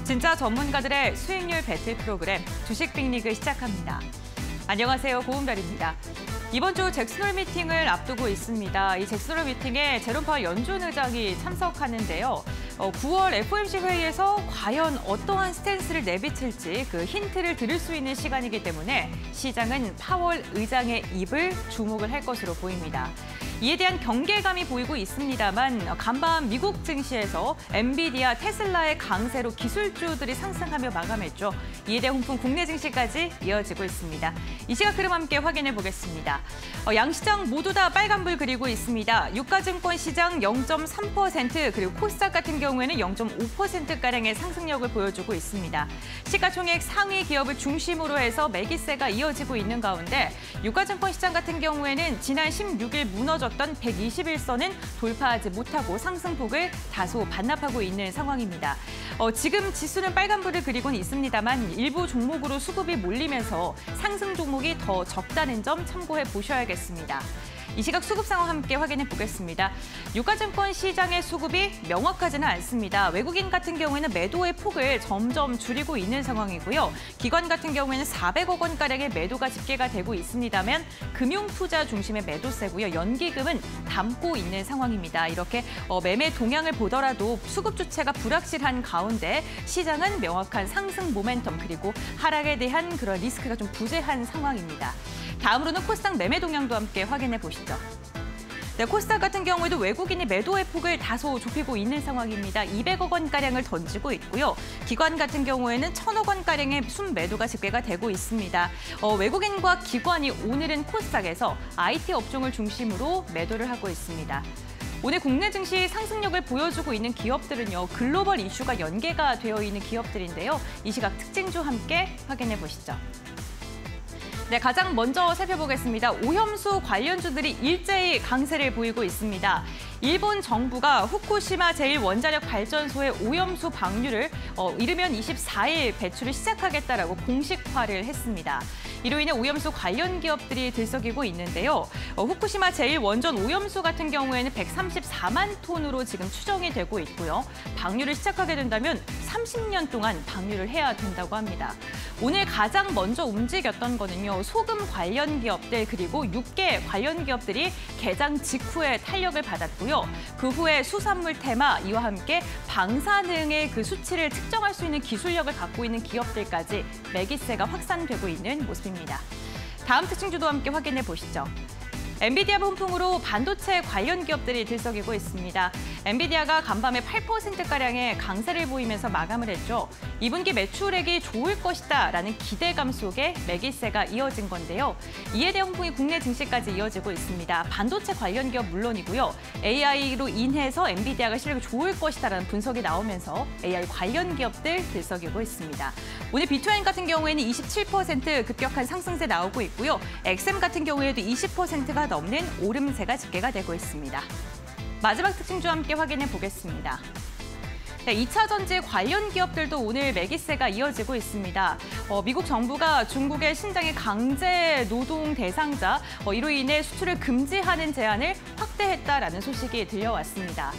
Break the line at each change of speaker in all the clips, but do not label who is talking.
진짜 전문가들의 수익률 배틀 프로그램 주식 빅리그 시작합니다. 안녕하세요, 고은별입니다. 이번 주 잭슨홀 미팅을 앞두고 있습니다. 이 잭슨홀 미팅에 제롬 파월 연준 의장이 참석하는데요. 9월 FOMC 회의에서 과연 어떠한 스탠스를 내비칠지 그 힌트를 들을 수 있는 시간이기 때문에 시장은 파월 의장의 입을 주목을 할 것으로 보입니다. 이에 대한 경계감이 보이고 있습니다만 간밤 미국 증시에서 엔비디아, 테슬라의 강세로 기술주들이 상승하며 마감했죠. 이에 대한 훈풍 국내 증시까지 이어지고 있습니다. 이 시각 흐름 함께 확인해 보겠습니다. 양시장 모두 다 빨간불 그리고 있습니다. 유가증권 시장 0.3% 그리고 코스닥 같은 경우에는 0.5%가량의 상승력을 보여주고 있습니다. 시가총액 상위 기업을 중심으로 해서 매기세가 이어지고 있는 가운데 유가증권 시장 같은 경우에는 지난 16일 무너졌던 121선은 돌파하지 못하고 상승폭을 다소 반납하고 있는 상황입니다. 지금 지수는 빨간불을 그리고는 있습니다만 일부 종목으로 수급이 몰리면서 상승 종목이 더 적다는 점 참고해 보셔야겠습니다. 이 시각 수급 상황 함께 확인해 보겠습니다. 유가증권 시장의 수급이 명확하지는 않습니다. 외국인 같은 경우에는 매도의 폭을 점점 줄이고 있는 상황이고요. 기관 같은 경우에는 400억 원가량의 매도가 집계가 되고 있습니다만 금융투자 중심의 매도세고요. 연기금은 담고 있는 상황입니다. 이렇게 매매 동향을 보더라도 수급 주체가 불확실한 가운데 시장은 명확한 상승 모멘텀 그리고 하락에 대한 그런 리스크가 좀 부재한 상황입니다. 다음으로는 코스닥 매매 동향도 함께 확인해 보시죠. 네, 코스닥 같은 경우에도 외국인이 매도의 폭을 다소 좁히고 있는 상황입니다. 200억 원가량을 던지고 있고요. 기관 같은 경우에는 1,000억 원가량의 순매도가 집계가 되고 있습니다. 외국인과 기관이 오늘은 코스닥에서 IT 업종을 중심으로 매도를 하고 있습니다. 오늘 국내 증시 상승력을 보여주고 있는 기업들은요, 글로벌 이슈가 연계가 되어 있는 기업들인데요. 이 시각 특징주 함께 확인해 보시죠. 네, 가장 먼저 살펴보겠습니다. 오염수 관련주들이 일제히 강세를 보이고 있습니다. 일본 정부가 후쿠시마 제1원자력 발전소의 오염수 방류를 이르면 24일 배출을 시작하겠다라고 공식화를 했습니다. 이로 인해 오염수 관련 기업들이 들썩이고 있는데요. 후쿠시마 제1원전 오염수 같은 경우에는 134만 톤으로 지금 추정이 되고 있고요. 방류를 시작하게 된다면 30년 동안 방류를 해야 된다고 합니다. 오늘 가장 먼저 움직였던 거는요. 소금 관련 기업들 그리고 육계 관련 기업들이 개장 직후에 탄력을 받았고요. 그 후에 수산물 테마 이와 함께 방사능의 그 수치를 측정할 수 있는 기술력을 갖고 있는 기업들까지 매기세가 확산되고 있는 모습입니다. 다음 특징주도 함께 확인해 보시죠. 엔비디아 분풍으로 반도체 관련 기업들이 들썩이고 있습니다. 엔비디아가 간밤에 8%가량의 강세를 보이면서 마감을 했죠. 2분기 매출액이 좋을 것이다라는 기대감 속에 매기세가 이어진 건데요. 이에 대한 훈풍이 국내 증시까지 이어지고 있습니다. 반도체 관련 기업 물론이고요. AI로 인해서 엔비디아가 실력이 좋을 것이다라는 분석이 나오면서 AI 관련 기업들 들썩이고 있습니다. 오늘 비트코인 같은 경우에는 27% 급격한 상승세 나오고 있고요. XM 같은 경우에도 20%가 넘는 오름세가 집계가 되고 있습니다. 마지막 특징주 함께 확인해 보겠습니다. 네, 2차 전지 관련 기업들도 오늘 매기세가 이어지고 있습니다. 미국 정부가 중국의 신장의 강제 노동 대상자, 이로 인해 수출을 금지하는 제한을 확대했다라는 소식이 들려왔습니다.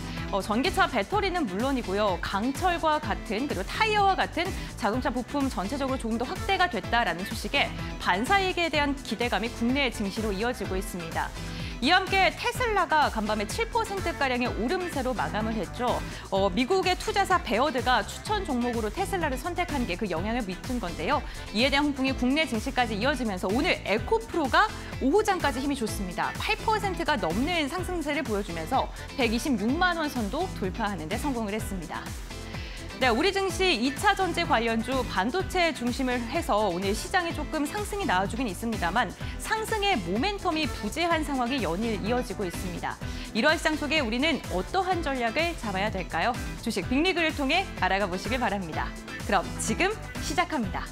전기차 배터리는 물론이고요. 강철과 같은 그리고 타이어와 같은 자동차 부품 전체적으로 조금 더 확대가 됐다라는 소식에 반사이익에 대한 기대감이 국내 증시로 이어지고 있습니다. 이와 함께 테슬라가 간밤에 7%가량의 오름세로 마감을 했죠. 미국의 투자사 베어드가 추천 종목으로 테슬라를 선택한 게 그 영향을 미친 건데요. 이에 대한 훈풍이 국내 증시까지 이어지면서 오늘 에코프로가 오후장까지 힘이 좋습니다. 8%가 넘는 상승세를 보여주면서 126만 원 선도 돌파하는 데 성공을 했습니다. 네, 우리 증시 2차 전지 관련주 반도체 중심을 해서 오늘 시장이 조금 상승이 나와주긴 있습니다만 상승의 모멘텀이 부재한 상황이 연일 이어지고 있습니다. 이러한 시장 속에 우리는 어떠한 전략을 잡아야 될까요? 주식 빅리그를 통해 알아가 보시길 바랍니다. 그럼 지금 시작합니다.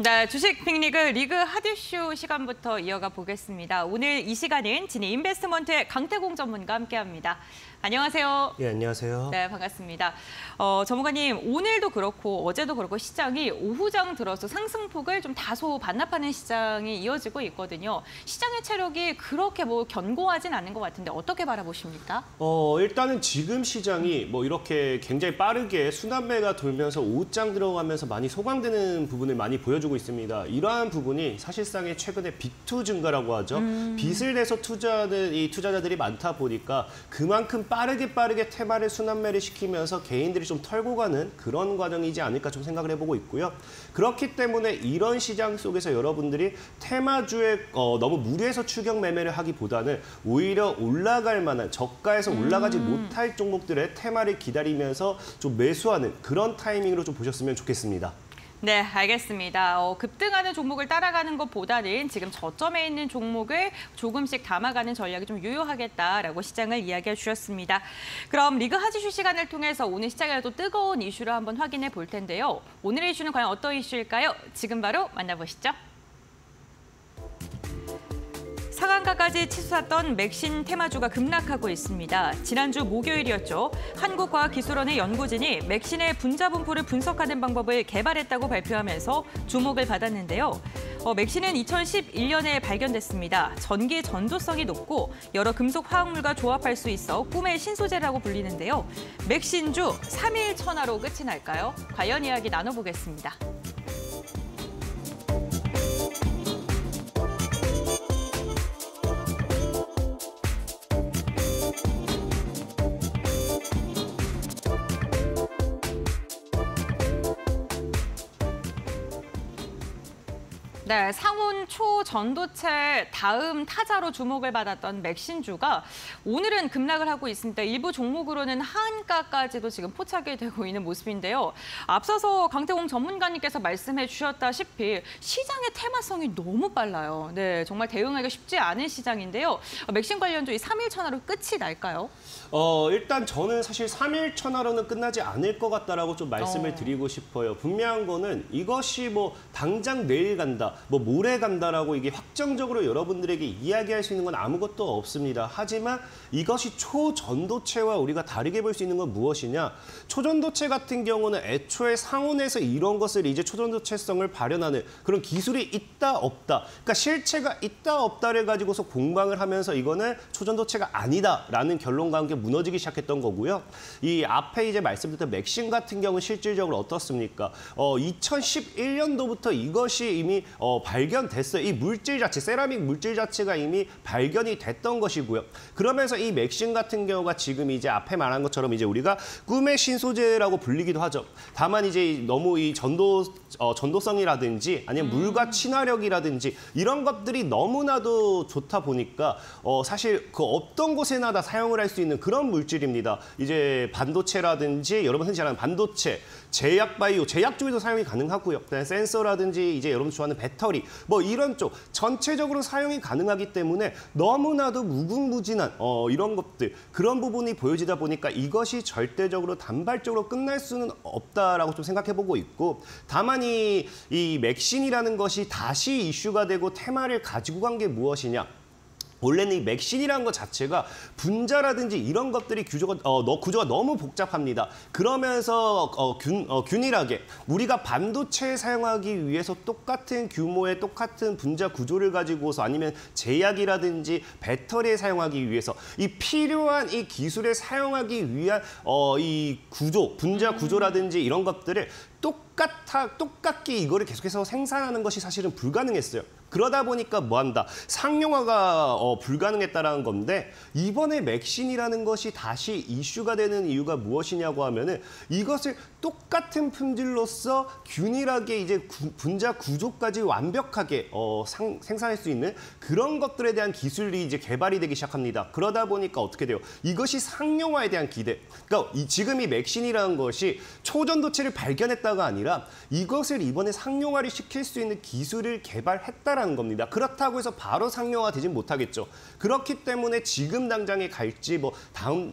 네, 주식 빅리그 리그 핫이슈 시간부터 이어가 보겠습니다. 오늘 이 시간은 진이 인베스트먼트의 강태공 전문가와 함께합니다. 안녕하세요.
예, 안녕하세요.
네, 반갑습니다. 전문가님, 오늘도 그렇고 어제도 그렇고 시장이 오후장 들어서 상승폭을 좀 다소 반납하는 시장이 이어지고 있거든요. 시장의 체력이 그렇게 견고하진 않은 것 같은데 어떻게 바라보십니까?
일단은 지금 시장이 이렇게 굉장히 빠르게 순환매가 돌면서 오후장 들어가면서 많이 소강되는 부분을 많이 보여주고 있습니다. 이러한 부분이 사실상의 최근에 빚투 증가라고 하죠. 빚을 내서 투자하는 이 투자자들이 많다 보니까 그만큼 빠르게 테마를 순환매를 시키면서 개인들이 좀 털고 가는 그런 과정이지 않을까 좀 생각을 해보고 있고요. 그렇기 때문에 이런 시장 속에서 여러분들이 테마주에 너무 무리해서 추격 매매를 하기보다는 오히려 올라갈 만한 저가에서 올라가지 못할 종목들의 테마를 기다리면서 좀 매수하는 그런 타이밍으로 좀 보셨으면 좋겠습니다.
네, 알겠습니다. 급등하는 종목을 따라가는 것보다는 지금 저점에 있는 종목을 조금씩 담아가는 전략이 좀 유효하겠다라고 시장을 이야기해 주셨습니다. 그럼 리그 핫이슈 시간을 통해서 오늘 시장에 또 뜨거운 이슈를 한번 확인해 볼 텐데요. 오늘의 이슈는 과연 어떤 이슈일까요? 지금 바로 만나보시죠. 상한가까지 치솟았던 맥신 테마주가 급락하고 있습니다. 지난주 목요일이었죠. 한국과학기술원의 연구진이 맥신의 분자 분포를 분석하는 방법을 개발했다고 발표하면서 주목을 받았는데요. 맥신은 2011년에 발견됐습니다. 전기 전도성이 높고 여러 금속 화학물과 조합할 수 있어 꿈의 신소재라고 불리는데요. 맥신주 3일 천하로 끝이 날까요? 관련 이야기 나눠보겠습니다. 네, 상온 초전도체 다음 타자로 주목을 받았던 맥신주가 오늘은 급락을 하고 있습니다. 일부 종목으로는 하한가까지도 지금 포착이 되고 있는 모습인데요. 앞서서 강태공 전문가님께서 말씀해 주셨다시피 시장의 테마성이 너무 빨라요. 네, 정말 대응하기가 쉽지 않은 시장인데요. 맥신 관련주 이 3일 천하로 끝이 날까요?
일단 저는 사실 3일 천하로는 끝나지 않을 것 같다라고 좀 말씀을 드리고 싶어요. 분명한 거는 이것이 당장 내일 간다, 모레 간다라고 이게 확정적으로 여러분들에게 이야기할 수 있는 건 아무것도 없습니다. 하지만 이것이 초전도체와 우리가 다르게 볼 수 있는 건 무엇이냐? 초전도체 같은 경우는 애초에 상온에서 이런 것을 이제 초전도체성을 발현하는 그런 기술이 있다 없다, 그러니까 실체가 있다 없다를 가지고서 공방을 하면서 이거는 초전도체가 아니다라는 결론과 함께 무너지기 시작했던 거고요. 이 앞에 이제 말씀드렸던 맥신 같은 경우는 실질적으로 어떻습니까? 2011년도부터 이것이 이미 발견됐어요. 이 물질 자체, 세라믹 물질 자체가 이미 발견이 됐던 것이고요. 그러면서 이 맥신 같은 경우가 지금 이제 앞에 말한 것처럼 이제 우리가 꿈의 신소재라고 불리기도 하죠. 다만 이제 너무 이 전도성이라든지 아니면 물과 친화력이라든지 이런 것들이 너무나도 좋다 보니까 사실 그 어떤 곳에나 다 사용을 할 수 있는 그런 물질입니다. 이제 반도체라든지 여러분 흔히 아는 반도체, 제약 바이오, 제약 쪽에도 사용이 가능하고요. 그다음에 센서라든지 이제 여러분 좋아하는 배터리, 이런 쪽 전체적으로 사용이 가능하기 때문에 너무나도 무궁무진한 이런 것들, 그런 부분이 보여지다 보니까 이것이 절대적으로 단발적으로 끝날 수는 없다라고 좀 생각해보고 있고, 다만 이 맥신이라는 것이 다시 이슈가 되고 테마를 가지고 간 게 무엇이냐? 원래는 이 맥신이라는 것 자체가 분자라든지 이런 것들이 구조가 너무 복잡합니다. 그러면서 균일하게 우리가 반도체에 사용하기 위해서 똑같은 규모의 똑같은 분자 구조를 가지고서 아니면 제약이라든지 배터리에 사용하기 위해서 이 필요한 이 기술에 사용하기 위한 이 구조, 분자 구조라든지 이런 것들을 똑같게 이거를 계속해서 생산하는 것이 사실은 불가능했어요. 그러다 보니까 뭐한다? 상용화가 불가능했다라는 건데, 이번에 맥신이라는 것이 다시 이슈가 되는 이유가 무엇이냐고 하면은 이것을 똑같은 품질로서 균일하게 이제 분자 구조까지 완벽하게 생산할 수 있는 그런 것들에 대한 기술이 이제 개발이 되기 시작합니다. 그러다 보니까 어떻게 돼요? 이것이 상용화에 대한 기대. 그러니까 지금 이 맥신이라는 것이 초전도체를 발견했다가 아니라 이것을 이번에 상용화를 시킬 수 있는 기술을 개발했다라는 겁니다. 그렇다고 해서 바로 상용화 되진 못하겠죠. 그렇기 때문에 지금 당장에 갈지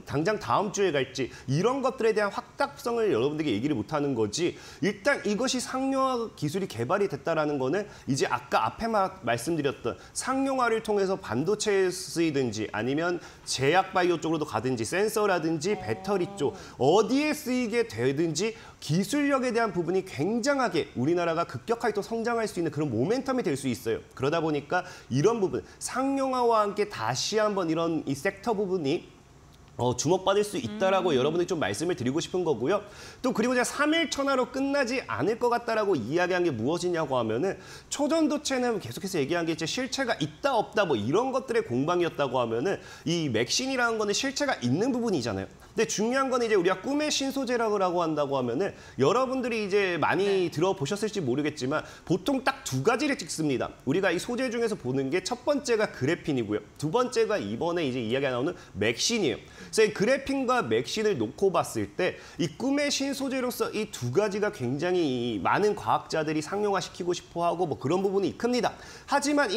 당장 다음 주에 갈지 이런 것들에 대한 확답성을 여러분들에게 얘기를 못하는 거지. 일단 이것이 상용화 기술이 개발이 됐다라는 거는 이제 아까 앞에 말씀드렸던 상용화를 통해서 반도체에 쓰이든지 아니면 제약 바이오 쪽으로도 가든지 센서라든지 배터리 쪽 어디에 쓰이게 되든지 기술력에 대한 부분이 굉장하게 우리나라가 급격하게 또 성장할 수 있는 그런 모멘텀이 될 수 있어요. 그러다 보니까 이런 부분, 상용화와 함께 다시 한번 이런 이 섹터 부분이 주목받을 수 있다라고 여러분들이 좀 말씀을 드리고 싶은 거고요. 또 그리고 제가 3일 천하로 끝나지 않을 것 같다라고 이야기한 게 무엇이냐고 하면은 초전도체는 계속해서 얘기한 게 이제 실체가 있다 없다 뭐 이런 것들의 공방이었다고 하면은 이 맥신이라는 거는 실체가 있는 부분이잖아요. 근데 중요한 건 이제 우리가 꿈의 신소재라고 한다고 하면은 여러분들이 이제 많이 들어보셨을지 모르겠지만 보통 딱 두 가지를 찍습니다. 우리가 이 소재 중에서 보는 게 첫 번째가 그래핀이고요. 두 번째가 이번에 이제 이야기가 나오는 맥신이에요. 그래서 이 그래핀과 맥신을 놓고 봤을 때 이 꿈의 신소재로서 이 두 가지가 굉장히 많은 과학자들이 상용화시키고 싶어하고 뭐 그런 부분이 큽니다. 하지만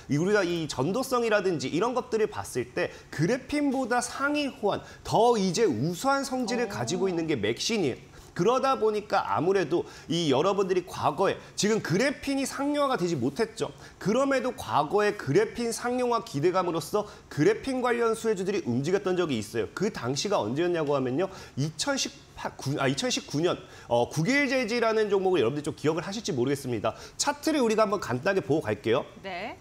우리가 이 전도성이라든지 이런 것들을 봤을 때 그래핀보다 상위 호환, 더 이제 우수한 성질을 가지고 있는 게 맥신이에요. 그러다 보니까 아무래도 이 여러분들이 과거에 지금 그래핀이 상용화가 되지 못했죠. 그럼에도 과거에 그래핀 상용화 기대감으로써 그래핀 관련 수혜주들이 움직였던 적이 있어요. 그 당시가 언제였냐고 하면요. 2019년 9일제지라는 종목을 여러분들이 좀 기억을 하실지 모르겠습니다. 차트를 우리가 한번 간단하게 보고 갈게요.
네.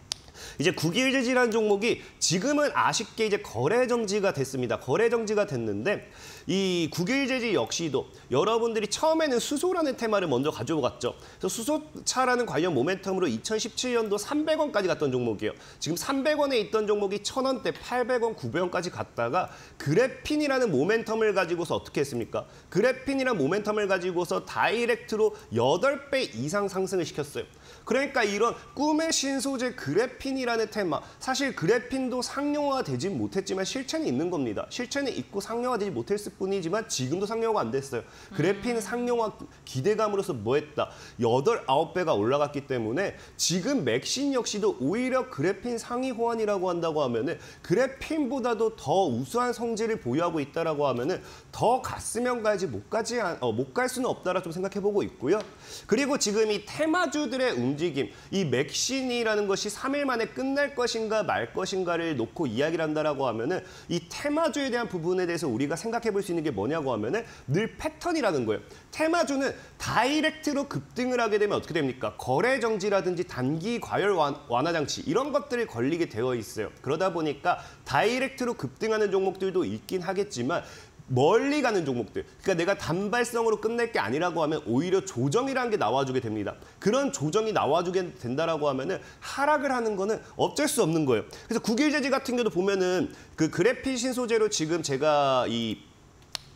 이제 9일제지라는 종목이 지금은 아쉽게 이제 거래 정지가 됐습니다. 거래 정지가 됐는데 이 9일제지 역시도 여러분들이 처음에는 수소라는 테마를 먼저 가지고 갔죠. 그래서 수소차라는 관련 모멘텀으로 2017년도 300원까지 갔던 종목이에요. 지금 300원에 있던 종목이 1000원대, 800원, 900원까지 갔다가 그래핀이라는 모멘텀을 가지고서 어떻게 했습니까? 그래핀이라는 모멘텀을 가지고서 다이렉트로 8배 이상 상승을 시켰어요. 그러니까 이런 꿈의 신소재 그래핀이라는 테마, 사실 그래핀도 상용화가 되지 못했지만 실체는 있는 겁니다. 실체는 있고 상용화되지 못했을 뿐이지만 지금도 상용화가 안 됐어요. 그래핀 상용화 기대감으로서 뭐 했다? 8, 9배가 올라갔기 때문에 지금 맥신 역시도 오히려 그래핀 상위 호환이라고 한다고 하면은 그래핀보다도 더 우수한 성질을 보유하고 있다라고 하면은 더 갔으면 가야지 못 갈 수는 없다라 좀 생각해보고 있고요. 그리고 지금 이 테마주들의 움직임, 이 맥신이라는 것이 3일 만에 끝날 것인가 말 것인가를 놓고 이야기를 한다라고 하면은 이 테마주에 대한 부분에 대해서 우리가 생각해 볼 수 있는 게 뭐냐고 하면은 늘 패턴이라는 거예요. 테마주는 다이렉트로 급등을 하게 되면 어떻게 됩니까? 거래 정지라든지 단기 과열 완화 장치 이런 것들이 걸리게 되어 있어요. 그러다 보니까 다이렉트로 급등하는 종목들도 있긴 하겠지만 멀리 가는 종목들, 그러니까 내가 단발성으로 끝낼 게 아니라고 하면 오히려 조정이라는 게 나와주게 됩니다. 그런 조정이 나와주게 된다라고 하면은 하락을 하는 거는 어쩔 수 없는 거예요. 그래서 9일제지 같은 경우도 보면은 그 그래핀 신소재로 지금 제가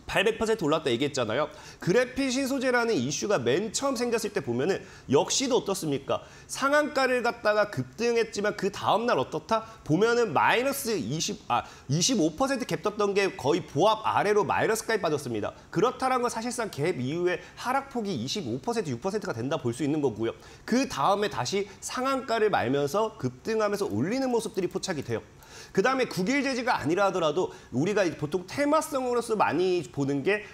800% 올랐다 얘기했잖아요. 그래핀 신소재라는 이슈가 맨 처음 생겼을 때 보면은 역시도 어떻습니까? 상한가를 갖다가 급등했지만 그 다음 날 어떻다? 보면은 마이너스 25% 갭 떴던 게 거의 보합 아래로 마이너스까지 빠졌습니다. 그렇다는 건 사실상 갭 이후에 하락폭이 25%, 6%가 된다 볼 수 있는 거고요. 그 다음에 다시 상한가를 말면서 급등하면서 올리는 모습들이 포착이 돼요. 그다음에 9일제지가 아니라 하더라도 우리가 보통 테마성으로서 많이 보는 게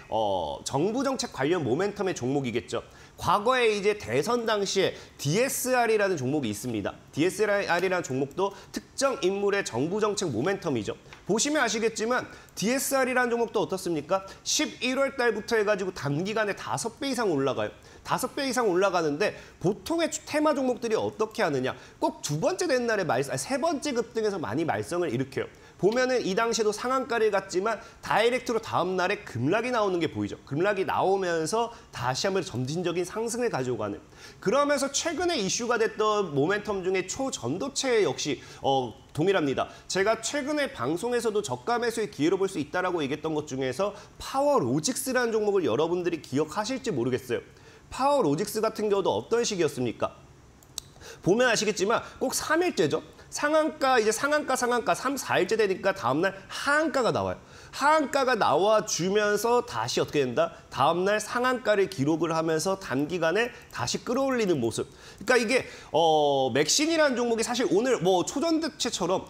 정부 정책 관련 모멘텀의 종목이겠죠. 과거에 이제 대선 당시에 DSR이라는 종목이 있습니다. DSR이라는 종목도 특정 인물의 정부 정책 모멘텀이죠. 보시면 아시겠지만 DSR이라는 종목도 어떻습니까? 11월 달부터 해가지고 단기간에 5배 이상 올라가요. 5배 이상 올라가는데 보통의 테마 종목들이 어떻게 하느냐. 꼭 두 번째 된 날에 세 번째 급등에서 많이 말썽을 일으켜요. 보면은 이 당시에도 상한가를 갔지만 다이렉트로 다음 날에 급락이 나오는 게 보이죠. 급락이 나오면서 다시 한번 점진적인 상승을 가지고 가는. 그러면서 최근에 이슈가 됐던 모멘텀 중에 초전도체 역시 동일합니다. 제가 최근에 방송에서도 저가 매수의 기회로 볼 수 있다라고 얘기했던 것 중에서 파워로직스라는 종목을 여러분들이 기억하실지 모르겠어요. 파워로직스 같은 경우도 어떤 식이었습니까? 보면 아시겠지만 꼭 3일째죠. 상한가 3, 4일째 되니까 다음날 하한가가 나와요. 하한가가 나와주면서 다시 어떻게 된다? 다음날 상한가를 기록을 하면서 단기간에 다시 끌어올리는 모습. 그러니까 이게 맥신이라는 종목이 사실 오늘 뭐 초전도체처럼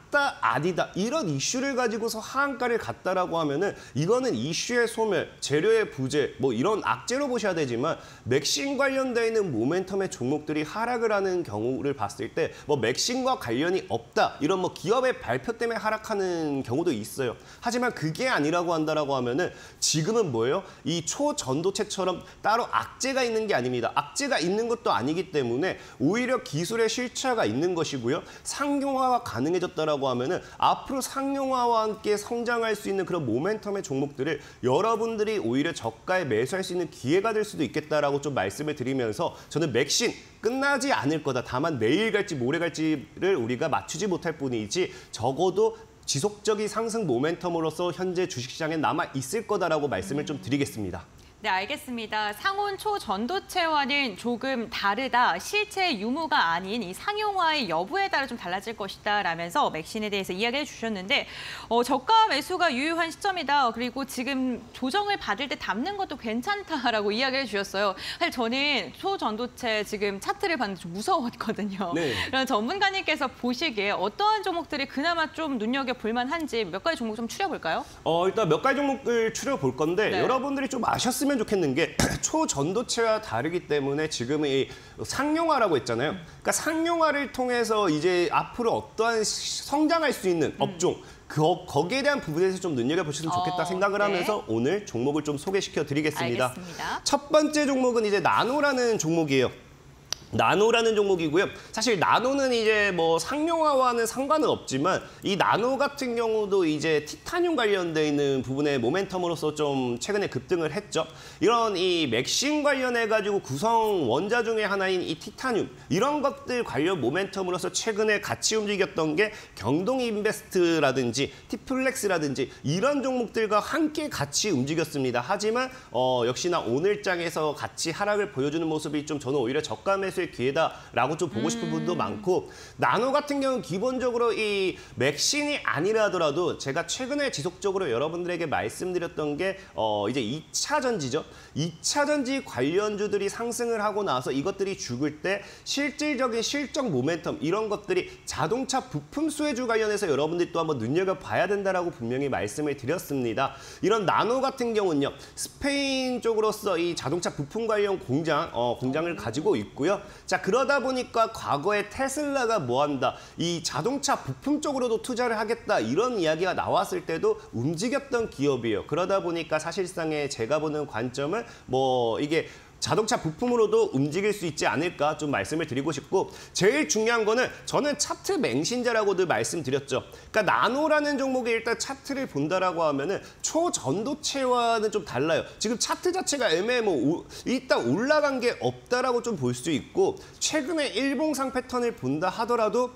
맞다 아니다 이런 이슈를 가지고서 하한가를 갔다라고 하면은 이거는 이슈의 소멸, 재료의 부재 뭐 이런 악재로 보셔야 되지만 맥신 관련돼 있는 모멘텀의 종목들이 하락을 하는 경우를 봤을 때 뭐 맥신과 관련이 없다 이런 뭐 기업의 발표 때문에 하락하는 경우도 있어요. 하지만 그게 아니라고 한다라고 하면은 지금은 뭐예요? 이 초전도체처럼 따로 악재가 있는 게 아닙니다. 악재가 있는 것도 아니기 때문에 오히려 기술의 실차가 있는 것이고요. 상용화가 가능해졌다라고 하면은 앞으로 상용화와 함께 성장할 수 있는 그런 모멘텀의 종목들을 여러분들이 오히려 저가에 매수할 수 있는 기회가 될 수도 있겠다라고 좀 말씀을 드리면서 저는 맥신 끝나지 않을 거다. 다만 내일 갈지 모레 갈지를 우리가 맞추지 못할 뿐이지 적어도 지속적인 상승 모멘텀으로서 현재 주식시장에 남아 있을 거다라고 말씀을 좀 드리겠습니다.
네, 알겠습니다. 상온 초전도체와는 조금 다르다. 실체 유무가 아닌 이 상용화의 여부에 따라 좀 달라질 것이다 라면서 맥신에 대해서 이야기해 주셨는데 저가 매수가 유효한 시점이다. 그리고 지금 조정을 받을 때 담는 것도 괜찮다라고 이야기해 주셨어요. 사실 저는 초전도체 지금 차트를 봤는데 좀 무서웠거든요.
네.
그럼 전문가님께서 보시기에 어떠한 종목들이 그나마 좀 눈여겨볼 만한지 몇 가지 종목 좀 추려볼까요?
일단 몇 가지 종목을 추려볼 건데
네.
여러분들이 좀 아셨으면 좋겠는 게 초전도체와 다르기 때문에 지금 이 상용화라고 했잖아요. 그러니까 상용화를 통해서 이제 앞으로 어떠한 성장할 수 있는 업종 거기에 대한 부분에 대해서 좀 눈여겨보셨으면 좋겠다 생각을
네.
하면서 오늘 종목을 좀 소개시켜 드리겠습니다.
알겠습니다.
첫 번째 종목은 이제 나노라는 종목이에요. 나노라는 종목이고요. 사실 나노는 이제 뭐 상용화와는 상관은 없지만 이 나노 같은 경우도 이제 티타늄 관련돼 있는 부분의 모멘텀으로서 좀 최근에 급등을 했죠. 이런 이 맥신 관련해 가지고 구성 원자 중에 하나인 이 티타늄 이런 것들 관련 모멘텀으로서 최근에 같이 움직였던 게 경동인베스트라든지 티플렉스라든지 이런 종목들과 함께 같이 움직였습니다. 하지만 역시나 오늘장에서 같이 하락을 보여주는 모습이 좀 저는 오히려 저가 매수의 기회다라고 좀 보고 싶은 분도 많고 나노 같은 경우는 기본적으로 이 맥신이 아니라 하더라도 제가 최근에 지속적으로 여러분들에게 말씀드렸던 게 이제 2차 전지죠. 2차 전지 관련주들이 상승을 하고 나서 이것들이 죽을 때 실질적인 실적 모멘텀 이런 것들이 자동차 부품 수혜주 관련해서 여러분들이 또 한번 눈여겨봐야 된다라고 분명히 말씀을 드렸습니다. 이런 나노 같은 경우는요. 스페인 쪽으로서 이 자동차 부품 관련 공장을 가지고 있고요. 자, 그러다 보니까 과거에 테슬라가 뭐한다. 이 자동차 부품 쪽으로도 투자를 하겠다. 이런 이야기가 나왔을 때도 움직였던 기업이에요. 그러다 보니까 사실상의 제가 보는 관점은 뭐 이게 자동차 부품으로도 움직일 수 있지 않을까 좀 말씀을 드리고 싶고 제일 중요한 거는 저는 차트 맹신자라고도 말씀드렸죠. 그러니까 나노라는 종목이 일단 차트를 본다라고 하면은 초전도체와는 좀 달라요. 지금 차트 자체가 애매해 일단 올라간 게 없다라고 좀 볼 수 있고 최근에 일봉상 패턴을 본다 하더라도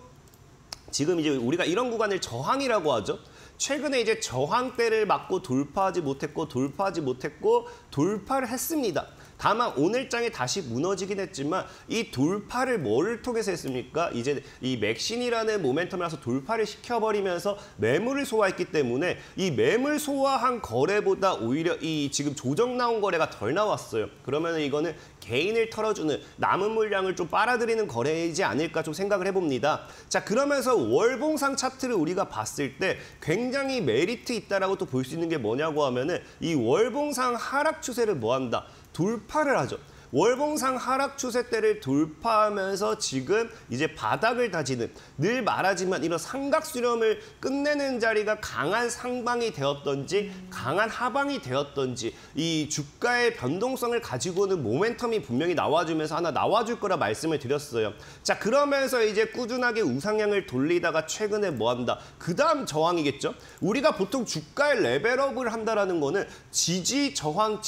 지금 이제 우리가 이런 구간을 저항이라고 하죠. 최근에 이제 저항대를 맞고 돌파하지 못했고 돌파를 했습니다. 다만 오늘장에 다시 무너지긴 했지만 이 돌파를 뭐를 통해서 했습니까? 이제 이 맥신이라는 모멘텀이라서 돌파를 시켜버리면서 매물을 소화했기 때문에 이 매물 소화한 거래보다 오히려 이 지금 조정 나온 거래가 덜 나왔어요. 그러면 이거는 개인을 털어주는 남은 물량을 좀 빨아들이는 거래이지 않을까 좀 생각을 해봅니다. 자, 그러면서 월봉상 차트를 우리가 봤을 때 굉장히 메리트 있다라고 또 볼 수 있는 게 뭐냐고 하면은 이 월봉상 하락 추세를 뭐한다? 돌파를 하죠. 월봉상 하락 추세대를 돌파하면서 지금 이제 바닥을 다지는 늘 말하지만 이런 삼각 수렴을 끝내는 자리가 강한 상방이 되었던지 강한 하방이 되었던지 이 주가의 변동성을 가지고는 모멘텀이 분명히 나와주면서 하나 나와줄 거라 말씀을 드렸어요. 자, 그러면서 이제 꾸준하게 우상향을 돌리다가 최근에 뭐한다? 그 다음 저항이겠죠? 우리가 보통 주가의 레벨업을 한다라는 거는 지지, 저항,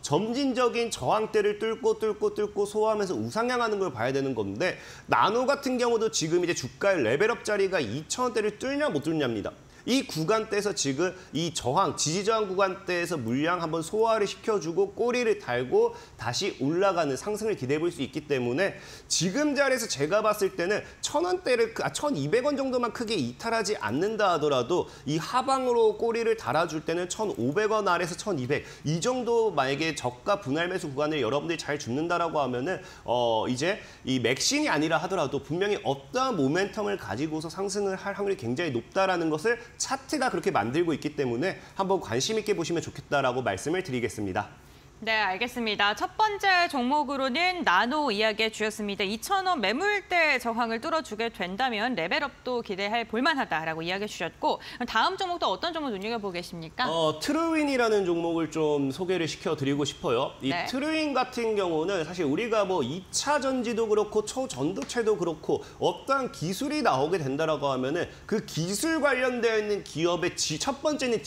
점진적인 저항대를 뚫고 소화하면서 우상향하는 걸 봐야 되는 건데 나노 같은 경우도 지금 이제 주가의 레벨업 자리가 2,000원대를 뚫냐 못 뚫냐입니다. 이 구간대에서 지금 이 지지 저항 구간대에서 물량 한번 소화를 시켜주고 꼬리를 달고 다시 올라가는 상승을 기대해 볼 수 있기 때문에 지금 자리에서 제가 봤을 때는 1,000원대를 1,200원 정도만 크게 이탈하지 않는다 하더라도 이 하방으로 꼬리를 달아줄 때는 1,500원 아래에서 1,200 이 정도 만약에 저가 분할 매수 구간을 여러분들이 잘 줍는다라고 하면은 이제 이 맥신이 아니라 하더라도 분명히 어떠한 모멘텀을 가지고서 상승을 할 확률이 굉장히 높다라는 것을 차트가 그렇게 만들고 있기 때문에 한번 관심 있게 보시면 좋겠다라고 말씀을 드리겠습니다.
네, 알겠습니다. 첫 번째 종목으로는 나노 이야기해 주셨습니다. 2,000원 매물대 저항을 뚫어주게 된다면 레벨업도 기대할 볼만하다라고 이야기해 주셨고 다음 종목도 어떤 종목 눈여겨보고 계십니까?
트루윈이라는 종목을 좀 소개를 시켜드리고 싶어요. 이
네.
트루윈 같은 경우는 사실 우리가 뭐 2차 전지도 그렇고 초전도체도 그렇고 어떠한 기술이 나오게 된다라고 하면은 그 기술 관련되어 있는 기업의 첫 번째는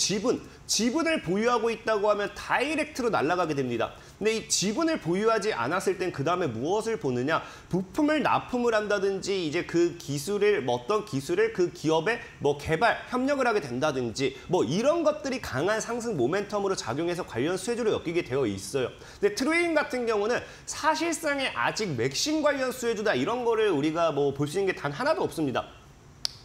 지분을 보유하고 있다고 하면 다이렉트로 날아가게 됩니다. 근데 이 지분을 보유하지 않았을 땐 그 다음에 무엇을 보느냐? 부품을 납품을 한다든지 이제 그 기술을 어떤 기술을 그 기업에 개발, 협력을 하게 된다든지 이런 것들이 강한 상승 모멘텀으로 작용해서 관련 수혜주를 엮이게 되어 있어요. 근데 트루인 같은 경우는 사실상에 아직 맥신 관련 수혜주다 이런 거를 우리가 볼 수 있는 게 단 하나도 없습니다.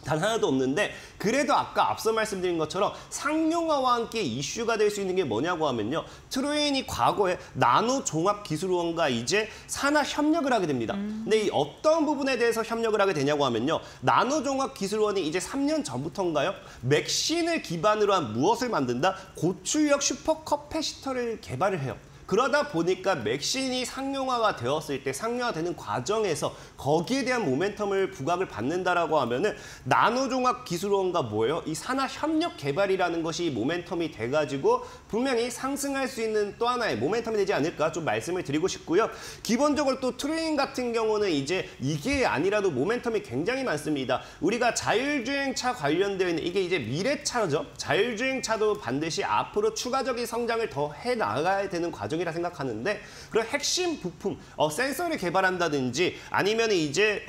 단 하나도 없는데 그래도 아까 앞서 말씀드린 것처럼 상용화와 함께 이슈가 될 수 있는 게 뭐냐고 하면요. 트루인이 과거에 나노 종합 기술원과 이제 산하 협력을 하게 됩니다. 근데 이 어떤 부분에 대해서 협력을 하게 되냐고 하면요. 나노 종합 기술원이 이제 3년 전부터인가요? 맥신을 기반으로 한 무엇을 만든다? 고출력 슈퍼 커패시터를 개발을 해요. 그러다 보니까 맥신이 상용화가 되었을 때 상용화되는 과정에서 거기에 대한 모멘텀을 부각을 받는다라고 하면은 나노종합 기술원과 뭐예요? 이 산하 협력 개발이라는 것이 모멘텀이 돼가지고 분명히 상승할 수 있는 또 하나의 모멘텀이 되지 않을까 좀 말씀을 드리고 싶고요. 기본적으로 또 트루인 같은 경우는 이제 이게 아니라도 모멘텀이 굉장히 많습니다. 우리가 자율주행차 관련되어 있는 이게 이제 미래차죠. 자율주행차도 반드시 앞으로 추가적인 성장을 더 해나가야 되는 과정이라 생각하는데 그런 핵심 부품, 센서를 개발한다든지 아니면 이제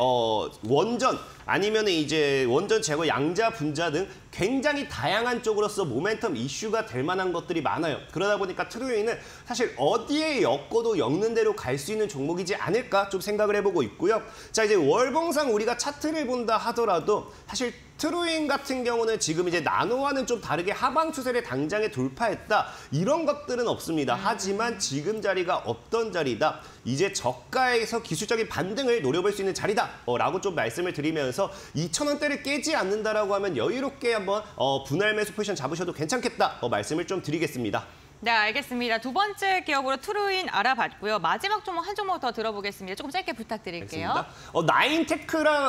원전 아니면 이제 원전 제거 양자 분자 등 굉장히 다양한 쪽으로서 모멘텀 이슈가 될 만한 것들이 많아요. 그러다 보니까 트루인은 사실 어디에 엮어도 엮는 대로 갈 수 있는 종목이지 않을까 좀 생각을 해보고 있고요. 자, 이제 월봉상 우리가 차트를 본다 하더라도 사실 트루인 같은 경우는 지금 이제 나노와는 좀 다르게 하방 추세를 당장에 돌파했다. 이런 것들은 없습니다. 하지만 지금 자리가 어떤 자리다. 이제 저가에서 기술적인 반등을 노려볼 수 있는 자리다. 라고 좀 말씀을 드리면서 2,000원대를 깨지 않는다라고 하면 여유롭게 한번 분할 매수 포지션 잡으셔도 괜찮겠다. 말씀을 좀 드리겠습니다.
네, 알겠습니다. 두 번째 기업으로 트루인 알아봤고요. 마지막 종목 한 종목 더 들어보겠습니다. 조금 짧게 부탁드릴게요.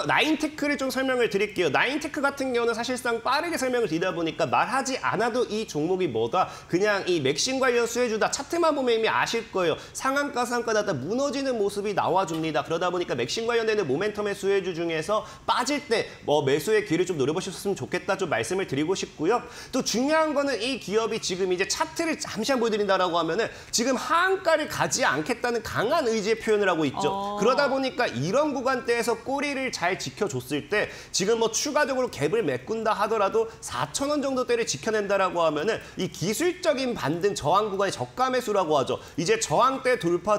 나인테크를 좀 설명을 드릴게요. 나인테크 같은 경우는 사실상 빠르게 설명을 드리다 보니까 말하지 않아도 이 종목이 뭐다. 그냥 이 맥신 관련 수혜주다. 차트만 보면 이미 아실 거예요. 상한가 다 무너지는 모습이 나와줍니다. 그러다 보니까 맥신 관련되는 모멘텀의 수혜주 중에서 빠질 때 매수의 기회를 좀 노려보셨으면 좋겠다. 좀 말씀을 드리고 싶고요. 또 중요한 거는 이 기업이 지금 이제 차트를 잠시 한번 보여드린다라고 하면은 지금 하한가를 가지 않겠다는 강한 의지의 표현을 하고 있죠. 그러다 보니까 이런 구간대에서 꼬리를 잘 지켜줬을 때 지금 추가적으로 갭을 메꾼다 하더라도 4,000원 정도대를 지켜낸다라고 하면은 이 기술적인 반등 저항 구간의 저가 매수라고 하죠. 이제 저항대 돌파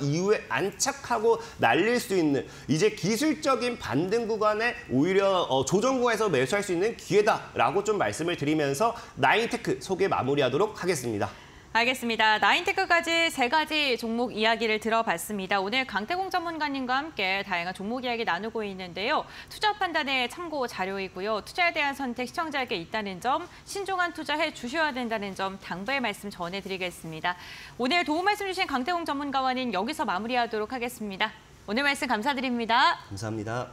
이후에 안착하고 날릴 수 있는 이제 기술적인 반등 구간에 오히려 조정 구간에서 매수할 수 있는 기회다라고 좀 말씀을 드리면서 나인테크 소개 마무리하도록 하겠습니다.
알겠습니다. 나인테크까지 세 가지 종목 이야기를 들어봤습니다. 오늘 강태공 전문가님과 함께 다양한 종목 이야기 나누고 있는데요. 투자 판단의 참고 자료이고요. 투자에 대한 선택 시청자에게 있다는 점, 신중한 투자해 주셔야 된다는 점 당부의 말씀 전해드리겠습니다. 오늘 도움 말씀 주신 강태공 전문가와는 여기서 마무리하도록 하겠습니다. 오늘 말씀 감사드립니다.
감사합니다.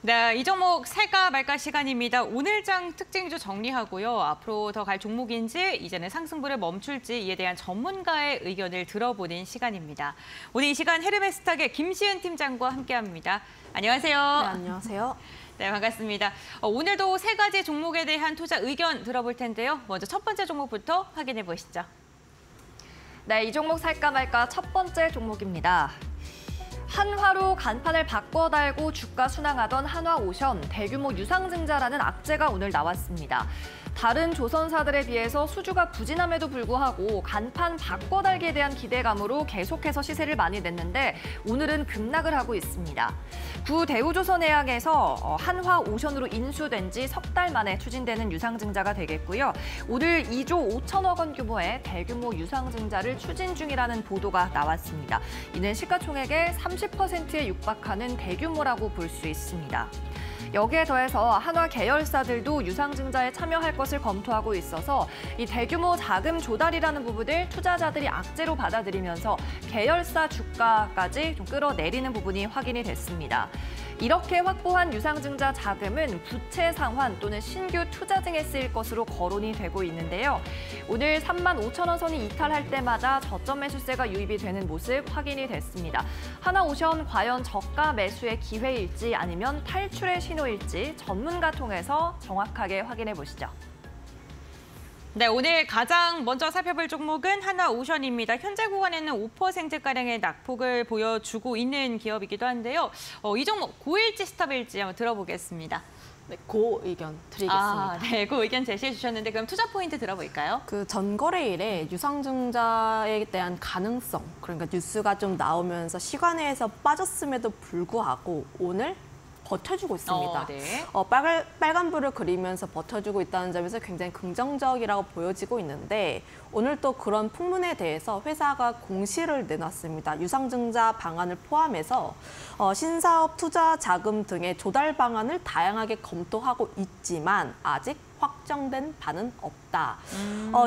네, 이 종목 살까 말까 시간입니다. 오늘장 특징주 정리하고요. 앞으로 더 갈 종목인지 이제는 상승부를 멈출지 이에 대한 전문가의 의견을 들어보는 시간입니다. 오늘 이 시간 헤르메스탁의 김시은 팀장과 함께합니다. 안녕하세요.
네, 안녕하세요.
네, 반갑습니다. 오늘도 세 가지 종목에 대한 투자 의견 들어볼 텐데요. 먼저 첫 번째 종목부터 확인해 보시죠.
네, 이 종목 살까 말까 첫 번째 종목입니다. 한화로 간판을 바꿔 달고 주가 순항하던 한화오션 대규모 유상증자라는 악재가 오늘 나왔습니다. 다른 조선사들에 비해서 수주가 부진함에도 불구하고 간판 바꿔 달기에 대한 기대감으로 계속해서 시세를 많이 냈는데 오늘은 급락을 하고 있습니다. 구 대우조선해양에서 한화오션으로 인수된 지 석 달 만에 추진되는 유상증자가 되겠고요. 오늘 2조 5천억 원 규모의 대규모 유상증자를 추진 중이라는 보도가 나왔습니다. 이는 시가총액의 30%에 육박하는 대규모라고 볼 수 있습니다. 여기에 더해서 한화 계열사들도 유상증자에 참여할 것을 검토하고 있어서 이 대규모 자금 조달이라는 부분을 투자자들이 악재로 받아들이면서 계열사 주가까지 좀 끌어내리는 부분이 확인이 됐습니다. 이렇게 확보한 유상증자 자금은 부채 상환 또는 신규 투자 등에 쓰일 것으로 거론이 되고 있는데요. 오늘 35,000원 선이 이탈할 때마다 저점 매수세가 유입이 되는 모습 확인이 됐습니다. 한화오션 과연 저가 매수의 기회일지 아니면 탈출의 신호일지 전문가 통해서 정확하게 확인해 보시죠.
네, 오늘 가장 먼저 살펴볼 종목은 한화오션입니다. 현재 구간에는 5%가량의 낙폭을 보여주고 있는 기업이기도 한데요. 이 종목 고일지 스탑일지 한번 들어보겠습니다.
네, 고 의견 드리겠습니다.
네, 그 의견 제시해 주셨는데 그럼 투자 포인트 들어볼까요?
그 전거래일에 유상증자에 대한 가능성, 그러니까 뉴스가 좀 나오면서 시간외에서 빠졌음에도 불구하고 오늘 버텨주고 있습니다.
네.
빨간불을 그리면서 버텨주고 있다는 점에서 굉장히 긍정적이라고 보여지고 있는데 오늘 또 그런 풍문에 대해서 회사가 공시를 내놨습니다. 유상증자 방안을 포함해서 신사업 투자 자금 등의 조달 방안을 다양하게 검토하고 있지만 아직 확정된 바는 없다.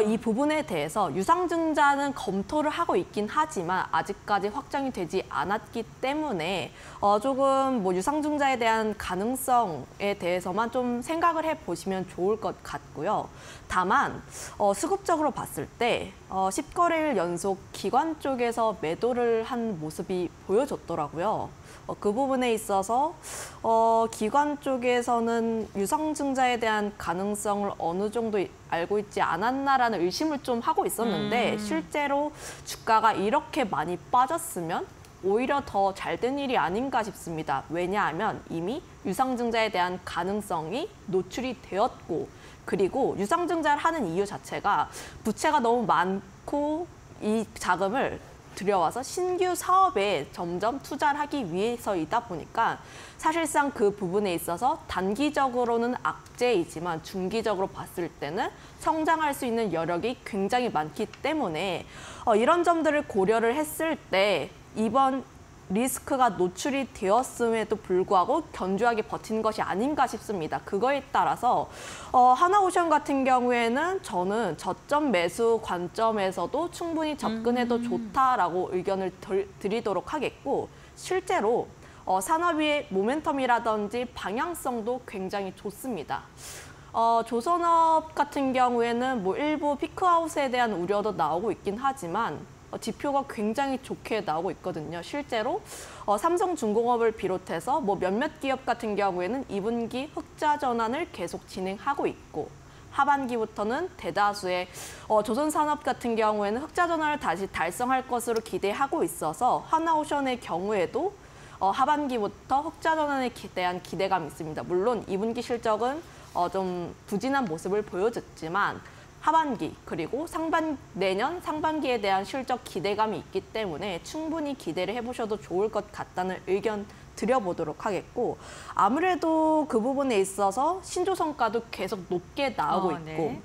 이 부분에 대해서 유상증자는 검토를 하고 있긴 하지만 아직까지 확정이 되지 않았기 때문에 조금 뭐 유상증자에 대한 가능성에 대해서만 좀 생각을 해보시면 좋을 것 같고요. 다만 수급적으로 봤을 때 10거래일 연속 기관 쪽에서 매도를 한 모습이 보여졌더라고요. 그 부분에 있어서 기관 쪽에서는 유상증자에 대한 가능성을 어느 정도 알고 있지 않았나라는 의심을 좀 하고 있었는데 실제로 주가가 이렇게 많이 빠졌으면 오히려 더 잘 된 일이 아닌가 싶습니다. 왜냐하면 이미 유상증자에 대한 가능성이 노출이 되었고 그리고 유상증자를 하는 이유 자체가 부채가 너무 많고 이 자금을 들여와서 신규 사업에 점점 투자를 하기 위해서이다 보니까 사실상 그 부분에 있어서 단기적으로는 악재이지만 중기적으로 봤을 때는 성장할 수 있는 여력이 굉장히 많기 때문에 이런 점들을 고려를 했을 때 이번 리스크가 노출이 되었음에도 불구하고 견조하게 버틴 것이 아닌가 싶습니다. 그거에 따라서 한화오션 같은 경우에는 저는 저점 매수 관점에서도 충분히 접근해도 좋다라고 의견을 드리도록 하겠고 실제로 산업의 모멘텀이라든지 방향성도 굉장히 좋습니다. 조선업 같은 경우에는 뭐 일부 피크아웃에 대한 우려도 나오고 있긴 하지만 지표가 굉장히 좋게 나오고 있거든요. 실제로 삼성중공업을 비롯해서 뭐 몇몇 기업 같은 경우에는 2분기 흑자 전환을 계속 진행하고 있고 하반기부터는 대다수의 조선산업 같은 경우에는 흑자 전환을 다시 달성할 것으로 기대하고 있어서 한화오션의 경우에도 하반기부터 흑자 전환에 대한 기대감이 있습니다. 물론 2분기 실적은 좀 부진한 모습을 보여줬지만 하반기 그리고 내년 상반기에 대한 실적 기대감이 있기 때문에 충분히 기대를 해보셔도 좋을 것 같다는 의견 드려보도록 하겠고 아무래도 그 부분에 있어서 신조성과도 계속 높게 나오고 있고
네.